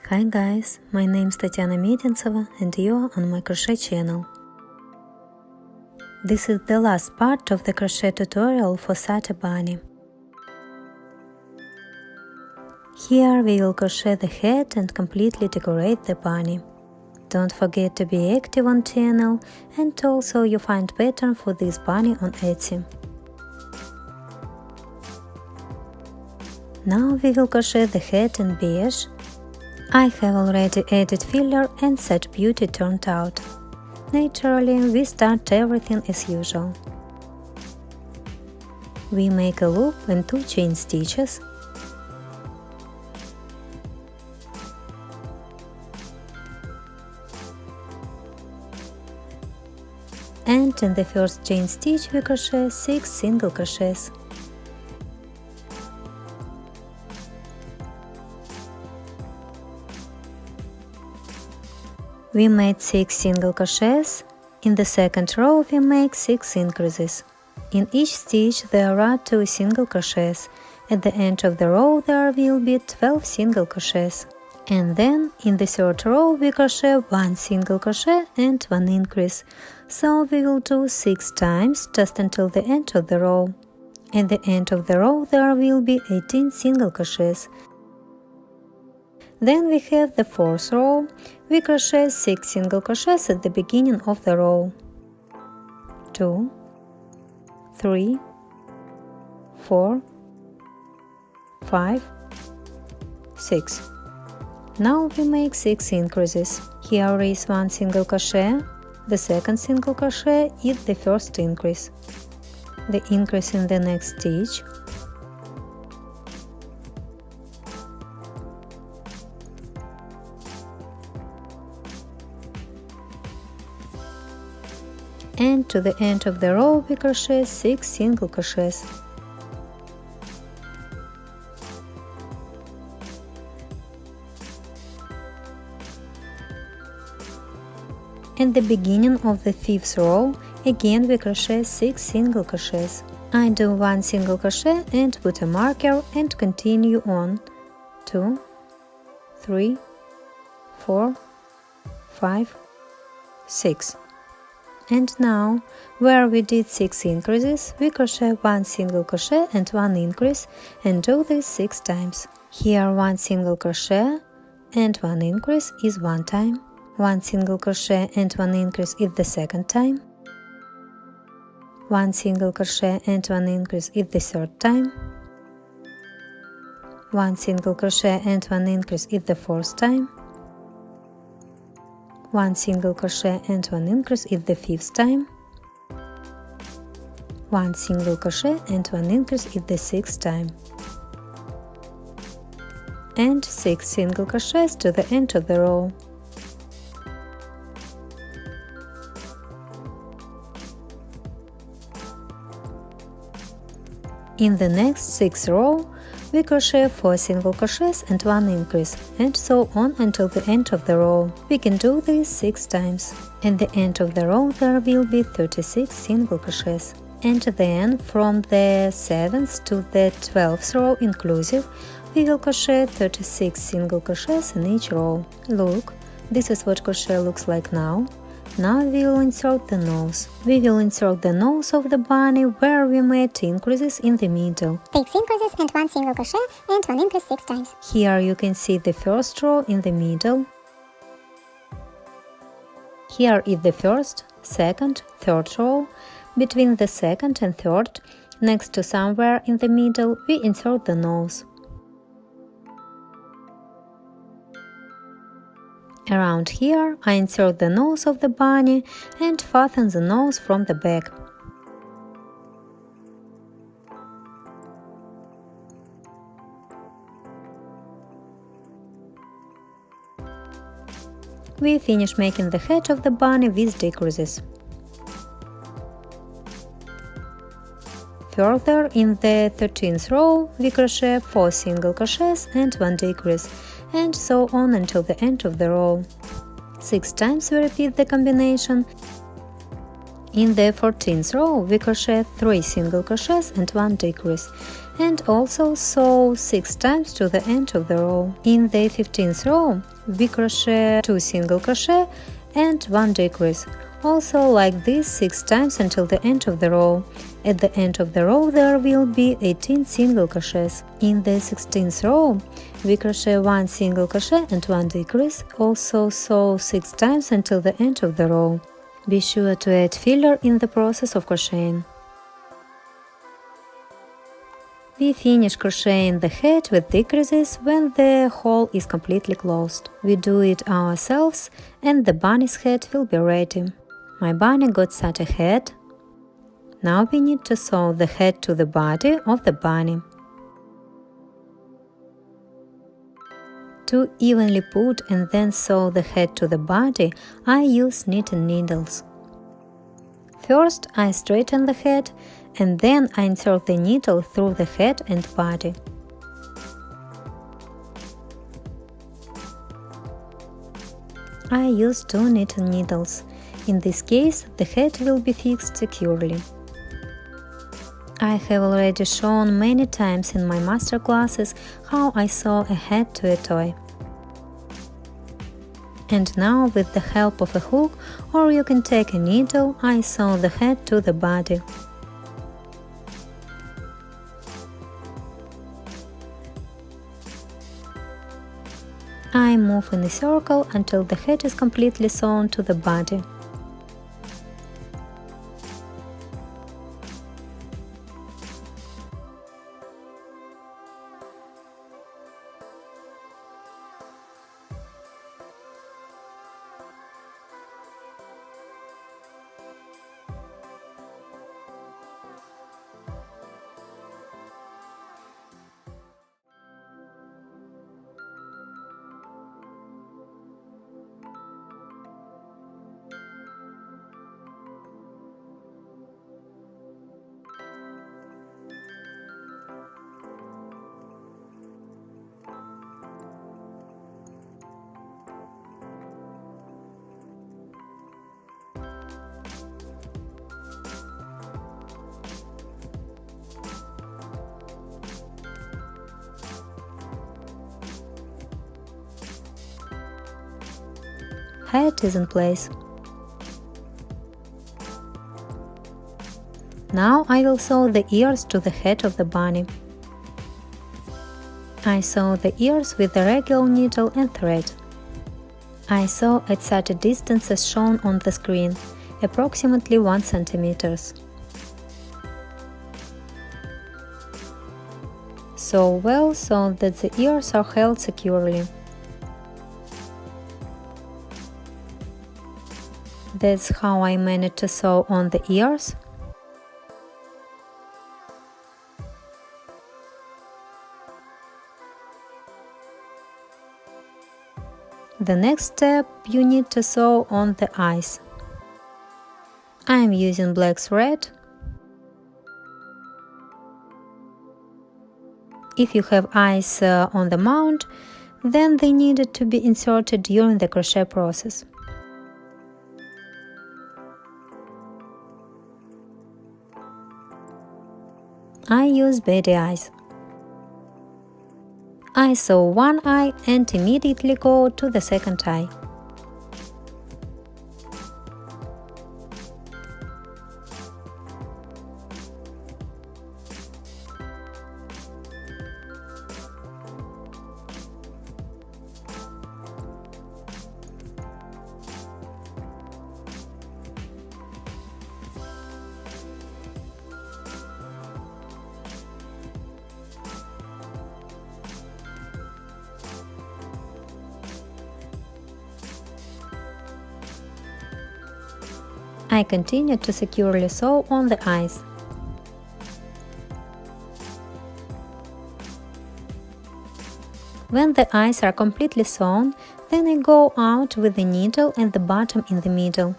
Hi guys, my name is Tatiana Medentsova and you are on my crochet channel. This is the last part of the crochet tutorial for Saturday bunny. Here we will crochet the head and completely decorate the bunny. Don't forget to be active on channel, and also you find pattern for this bunny on Etsy. Now we will crochet the head in beige. I have already added filler and such beauty turned out. Naturally, we start everything as usual. We make a loop and 2 chain stitches. And in the first chain stitch we crochet 6 single crochets. We made 6 single crochets. In the second row we make 6 increases. In each stitch there are 2 single crochets. At the end of the row there will be 12 single crochets. And then in the third row we crochet 1 single crochet and 1 increase. So we will do 6 times just until the end of the row. At the end of the row there will be 18 single crochets. Then we have the fourth row. We crochet 6 single crochets at the beginning of the row. 2, 3, 4, 5, 6. Now we make 6 increases. Here is 1 single crochet. The second single crochet is the first increase. The increase in the next stitch. And to the end of the row we crochet 6 single crochets. At the beginning of the 5th row, again we crochet 6 single crochets. I do 1 single crochet and put a marker and continue on. 2, 3, 4, 5, 6. And now, where we did 6 increases, we crochet 1 single crochet and 1 increase and do this 6 times. Here 1 single crochet and 1 increase is 1 time. 1 single crochet and 1 increase is the second time. 1 single crochet and 1 increase is the third time. 1 single crochet and 1 increase is the fourth time. 1 single crochet and 1 increase is the 5th time. 1 single crochet and 1 increase is the 6th time. And 6 single crochets to the end of the row. In the next 6th row, we crochet 4 single crochets and 1 increase, and so on until the end of the row. We can do this 6 times. At the end of the row there will be 36 single crochets. And then from the 7th to the 12th row inclusive, we will crochet 36 single crochets in each row. Look, this is what crochet looks like now. Now we will insert the nose. We will insert the nose of the bunny where we made increases in the middle. 6 increases and 1 single crochet and 1 increase 6 times. Here you can see the first row in the middle. Here is the first, second, third row. Between the second and third, next to somewhere in the middle, we insert the nose. Around here, I insert the nose of the bunny and fasten the nose from the back. We finish making the head of the bunny with decreases. Further, in the 13th row, we crochet 4 single crochets and 1 decrease, and so on until the end of the row. 6 times we repeat the combination. In the 14th row, we crochet 3 single crochets and 1 decrease, and also sew 6 times to the end of the row. In the 15th row, we crochet 2 single crochet and 1 decrease. Also like this 6 times until the end of the row. At the end of the row there will be 18 single crochets. In the 16th row we crochet 1 single crochet and 1 decrease, also sew 6 times until the end of the row. Be sure to add filler in the process of crocheting. We finish crocheting the head with decreases when the hole is completely closed. We do it ourselves and the bunny's head will be ready. My bunny got such a head. Now we need to sew the head to the body of the bunny. To evenly put and then sew the head to the body, I use knitting needles. First I straighten the head and then I insert the needle through the head and body. I use 2 knitting needles. In this case, the head will be fixed securely. I have already shown many times in my master classes how I sew a head to a toy. And now, with the help of a hook, or you can take a needle, I sew the head to the body. I move in a circle until the head is completely sewn to the body. Head is in place. Now I will sew the ears to the head of the bunny. I sew the ears with a regular needle and thread. I sew at such a distance as shown on the screen, approximately 1 cm. Sew well so that the ears are held securely. That's how I managed to sew on the ears. The next step, you need to sew on the eyes. I am using black thread. If you have eyes on the mount, then they needed to be inserted during the crochet process. I use beady eyes. I sew one eye and immediately go to the second eye. I continue to securely sew on the eyes. When the eyes are completely sewn, then I go out with the needle and the bottom in the middle.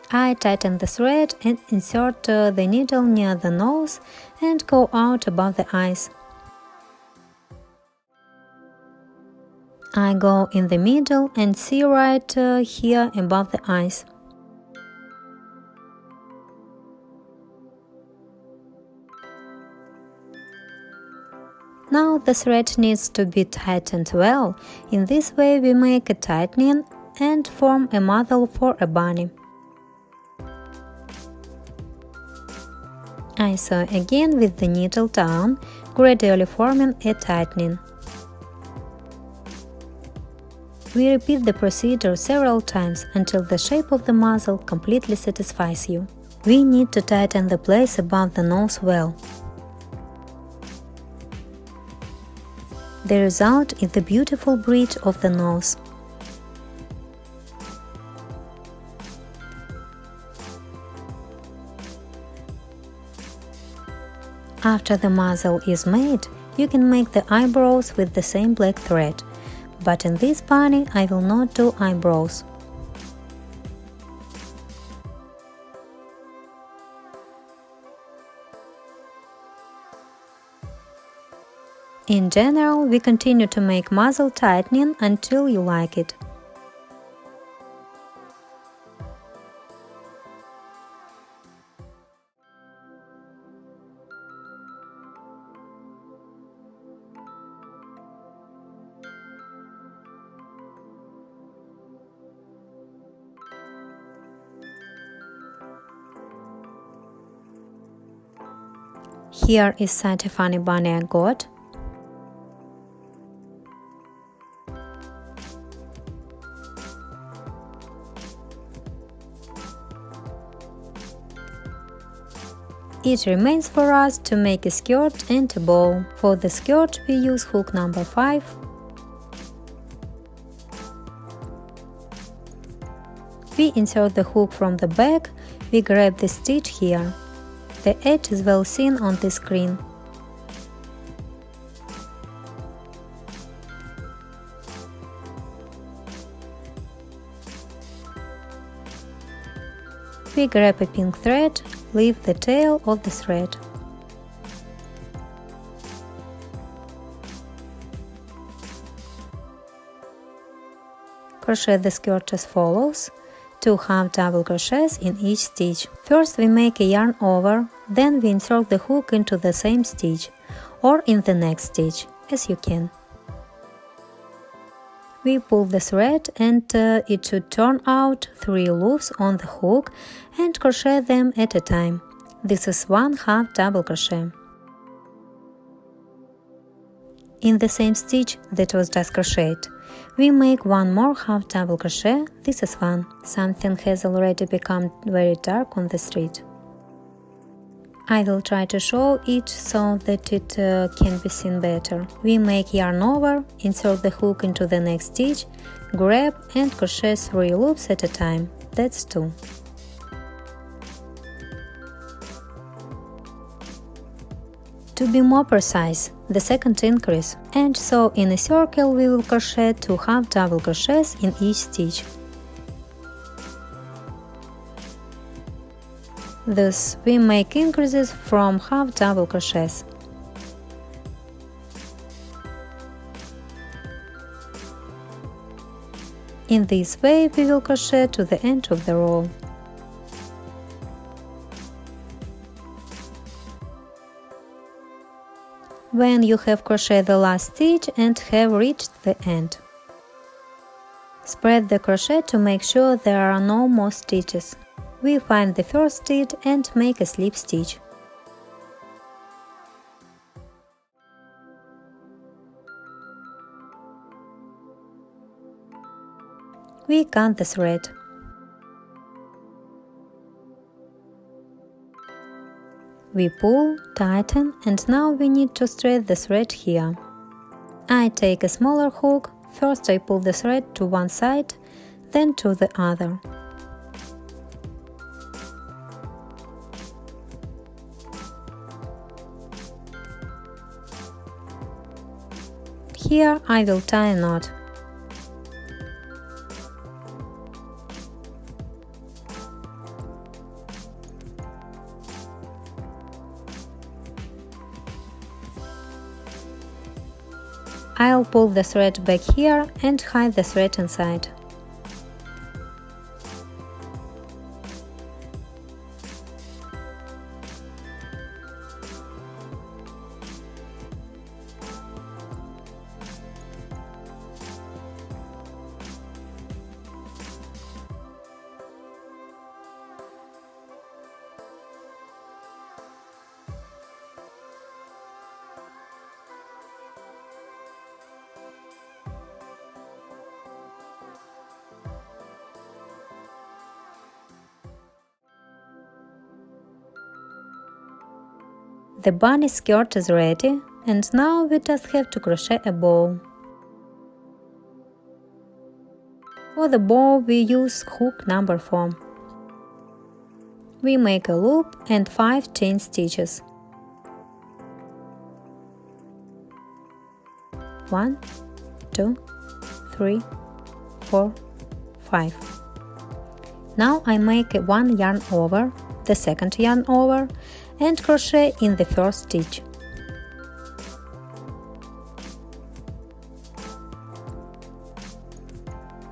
I tighten the thread and insert the needle near the nose and go out above the eyes. I go in the middle and see right here above the eyes. Now the thread needs to be tightened well. In this way we make a tightening and form a muzzle for a bunny. I sew again with the needle down, gradually forming a tightening. We repeat the procedure several times until the shape of the muzzle completely satisfies you. We need to tighten the place above the nose well. The result is the beautiful bridge of the nose. After the muzzle is made, you can make the eyebrows with the same black thread, but in this bunny I will not do eyebrows. In general, we continue to make muzzle tightening until you like it. Here is such a funny bunny I got. It remains for us to make a skirt and a bow. For the skirt we use hook number 5. We insert the hook from the back, we grab the stitch here. The edge is well seen on the screen. We grab a pink thread, leave the tail of the thread. Crochet the skirt as follows. 2 half double crochets in each stitch. First we make a yarn over, then we insert the hook into the same stitch, or in the next stitch, as you can. We pull the thread and it should turn out 3 loops on the hook and crochet them at a time. This is 1 half double crochet. In the same stitch that was just crocheted, we make 1 more half double crochet. This is 1. Something has already become very dark on the street. I will try to show it so that it can be seen better. We make yarn over, insert the hook into the next stitch, grab and crochet 3 loops at a time. That's 2. To be more precise, the second increase, and so in a circle we will crochet 2 half double crochets in each stitch. Thus, we make increases from half double crochets. In this way, we will crochet to the end of the row. When you have crocheted the last stitch and have reached the end, spread the crochet to make sure there are no more stitches. We find the first stitch and make a slip stitch. We cut the thread. We pull, tighten, and now we need to thread the thread here. I take a smaller hook. First I pull the thread to one side, then to the other. Here I will tie a knot. I'll pull the thread back here and hide the thread inside. The bunny skirt is ready, and now we just have to crochet a bow. For the bow we use hook number 4. We make a loop and 5 chain stitches. 1, 2, 3, 4, 5. Now I make 1 yarn over, the second yarn over, and crochet in the first stitch.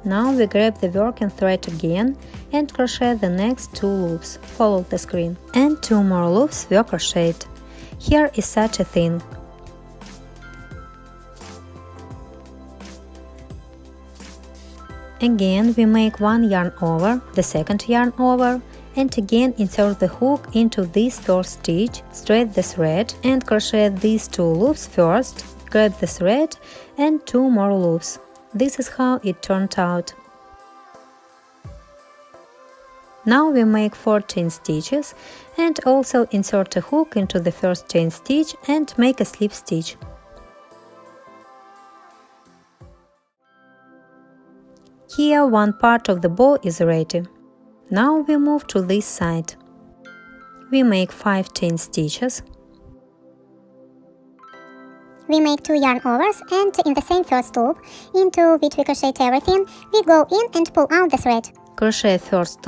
Now we grab the working thread again and crochet the next 2 loops, follow the screen, and 2 more loops were crocheted. Here is such a thing. Again we make 1 yarn over, the second yarn over, and again insert the hook into this first stitch, straight the thread and crochet these 2 loops first, grab the thread and 2 more loops. This is how it turned out. Now we make 4 chain stitches and also insert a hook into the first chain stitch and make a slip stitch. Here one part of the bow is ready. Now we move to this side. We make 5 chain stitches. We make 2 yarn overs, and in the same first loop, into which we crochet everything, we go in and pull out the thread. Crochet first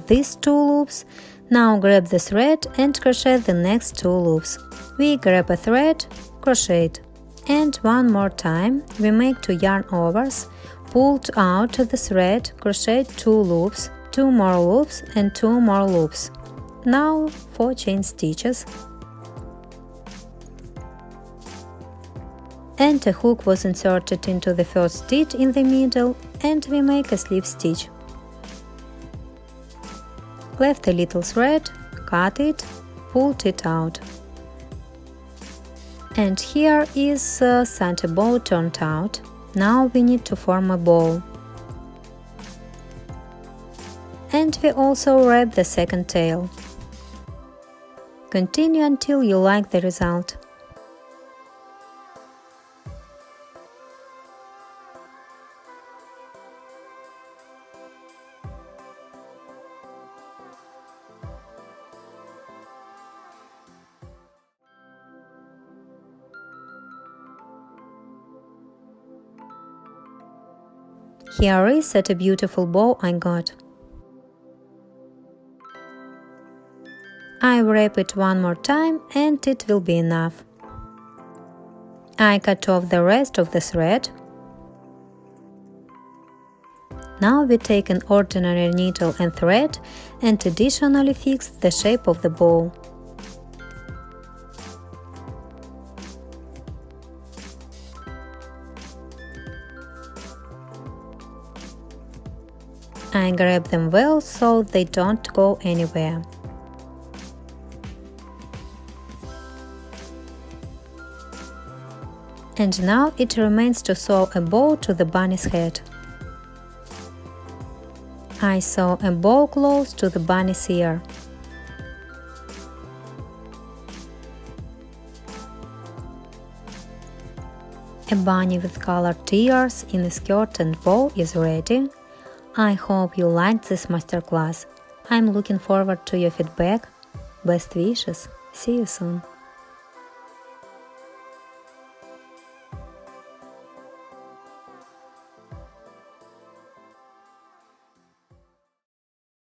these 2 loops. Now grab the thread and crochet the next 2 loops. We grab a thread, crochet it. And one more time we make 2 yarn overs, pulled out the thread, crochet 2 loops, 2 more loops and 2 more loops. Now 4 chain stitches. And a hook was inserted into the first stitch in the middle, and we make a slip stitch. Left a little thread, cut it, pulled it out. And here is such a bow turned out. Now we need to form a bow. And we also wrap the second tail. Continue until you like the result. Here is such a beautiful bow I got. I wrap it one more time and it will be enough. I cut off the rest of the thread. Now we take an ordinary needle and thread and additionally fix the shape of the bow. I grab them well so they don't go anywhere. And now it remains to sew a bow to the bunny's head. I sew a bow close to the bunny's ear. A bunny with colored ears in a skirt and bow is ready. I hope you liked this masterclass. I'm looking forward to your feedback. Best wishes. See you soon.